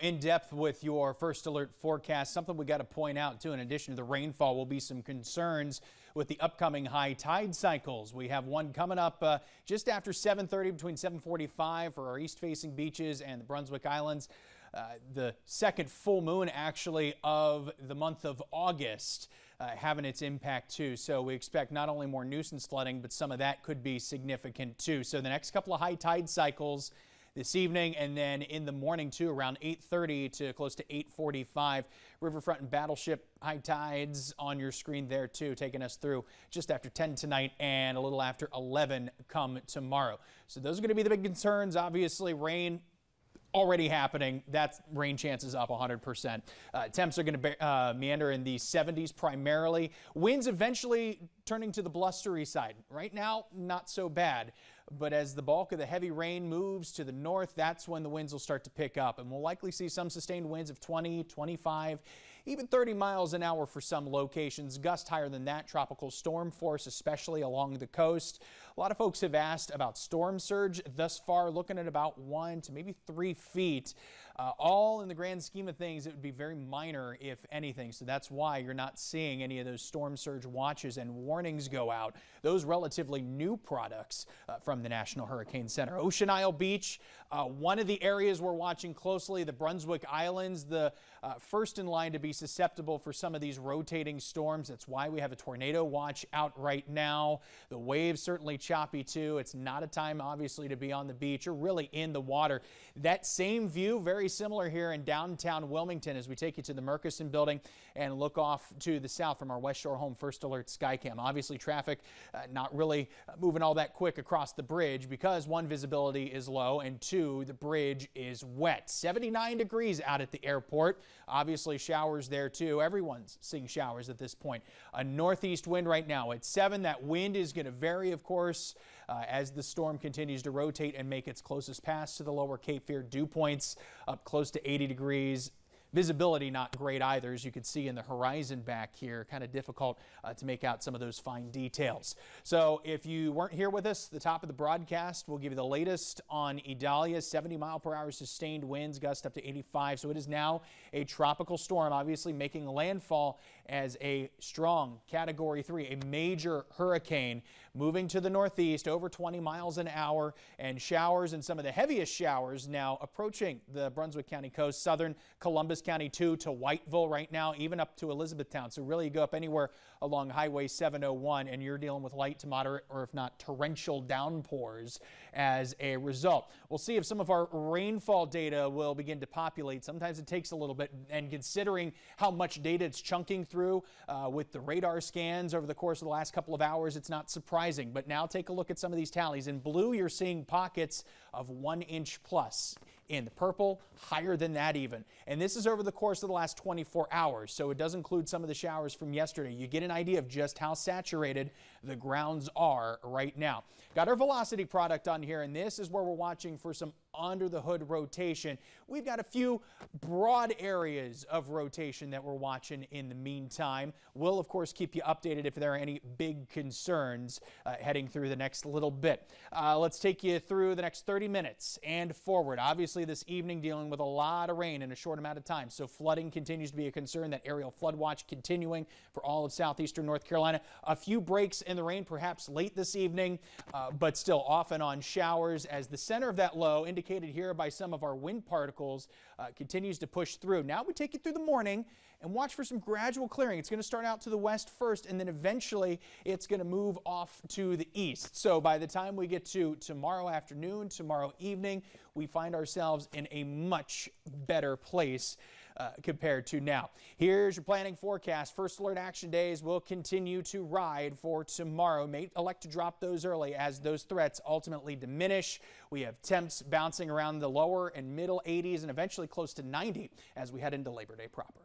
in depth with your first alert forecast. Something we got to point out too, in addition to the rainfall, will be some concerns with the upcoming high tide cycles. We have one coming up just after 7:30, between 7:45 for our east facing beaches and the Brunswick Islands. The second full moon actually of the month of August having its impact too. So we expect not only more nuisance flooding, but some of that could be significant too. So the next couple of high tide cycles this evening, and then in the morning too, around 8:30 to close to 8:45. Riverfront and Battleship high tides on your screen there too, taking us through just after 10 tonight and a little after 11 come tomorrow. So those are going to be the big concerns. Obviously, rain already happening. That rain chances up 100%. Temps are going to meander in the 70s primarily. Winds eventually turning to the blustery side. Right now, not so bad. But as the bulk of the heavy rain moves to the north, that's when the winds will start to pick up. And we'll likely see some sustained winds of 20, 25, even 30 miles an hour for some locations. Gusts higher than that. Tropical storm force, especially along the coast. A lot of folks have asked about storm surge. Thus far, looking at about 1 to maybe 3 feet. All in the grand scheme of things, it would be very minor, if anything. So that's why you're not seeing any of those storm surge watches and warnings go out. Those relatively new products from the National Hurricane Center. Ocean Isle Beach, one of the areas we're watching closely, the Brunswick Islands, the first in line to be susceptible for some of these rotating storms. That's why we have a tornado watch out right now. The waves certainly choppy too. It's not a time obviously to be on the beach or really in the water. That same view, very similar here in downtown Wilmington as we take you to the Murchison building and look off to the south from our West Shore Home First Alert Skycam. Obviously traffic not really moving all that quick across the bridge because one, visibility is low, and two, the bridge is wet. 79 degrees out at the airport. Obviously showers there too. Everyone's seeing showers at this point. A northeast wind right now at 7. That wind is going to vary, of course, as the storm continues to rotate and make its closest pass to the lower Cape Fear dew points up close to 80 degrees. Visibility not great either, as you can see in the horizon back here. Kind of difficult to make out some of those fine details. So if you weren't here with us, the top of the broadcast, we'll give you the latest on Idalia. 70-mile-per-hour sustained winds, gust up to 85. So it is now a tropical storm, obviously making landfall as a strong Category 3, a major hurricane moving to the northeast over 20 miles an hour, and showers, and some of the heaviest showers now approaching the Brunswick County coast, southern Columbus County 2 to Whiteville right now, even up to Elizabethtown. So really you go up anywhere along Highway 701 and you're dealing with light to moderate, or if not torrential downpours as a result. We'll see if some of our rainfall data will begin to populate. Sometimes it takes a little bit, and considering how much data it's chunking through with the radar scans over the course of the last couple of hours, it's not surprising. But now take a look at some of these tallies. In blue, you're seeing pockets of 1 inch plus. In the purple, higher than that even. And this is over the course of the last 24 hours, so it does include some of the showers from yesterday. You get an idea of just how saturated the grounds are right now. Got our velocity product on here, and this is where we're watching for some under the hood rotation. We've got a few broad areas of rotation that we're watching in the meantime. We'll of course keep you updated if there are any big concerns heading through the next little bit. Let's take you through the next 30 minutes and forward. Obviously this evening dealing with a lot of rain in a short amount of time, so flooding continues to be a concern. That aerial flood watch continuing for all of southeastern North Carolina. A few breaks in the rain perhaps late this evening, but still off and on showers as the center of that low, indicated here by some of our wind particles, continues to push through. Now we take it through the morning and watch for some gradual clearing. It's going to start out to the west first, and then eventually it's going to move off to the east. So by the time we get to tomorrow afternoon, tomorrow evening, we find ourselves in a much better place compared to now. Here's your planning forecast. First alert action days will continue to ride for tomorrow. May elect to drop those early as those threats ultimately diminish. We have temps bouncing around the lower and middle 80s and eventually close to 90 as we head into Labor Day proper.